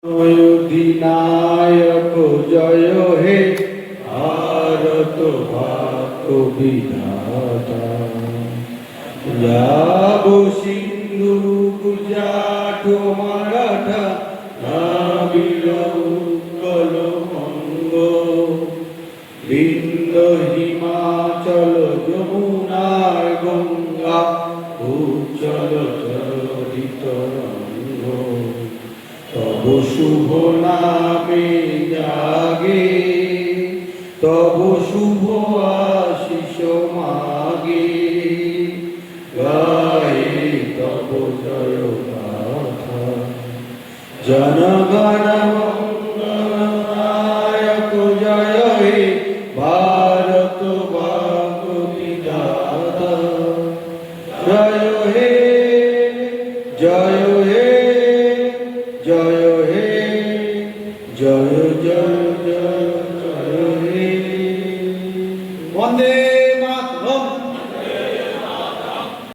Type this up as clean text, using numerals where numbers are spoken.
অধিনায়ক জয় হে ভারত ভাগ্য বিধাতা। যাব সিন্ধু গুজরাট মারাঠা দ্রাবিড় উৎকল বঙ্গ, বিন্দ হিমাচল যমুনার গঙ্গা উজ্জ্বল চরিত রঙ্গ। তব শুভ নামে জাগে, তব শুভ আশিস মাগে, গায়ে তব জয় গাথা। জনগণ মঙ্গলনায়ক জয় হে ভারত ভাগ্য বিধাতা। জয় হে জয় হে জয় হে জয় জয় জয় জয় হে। বন্দে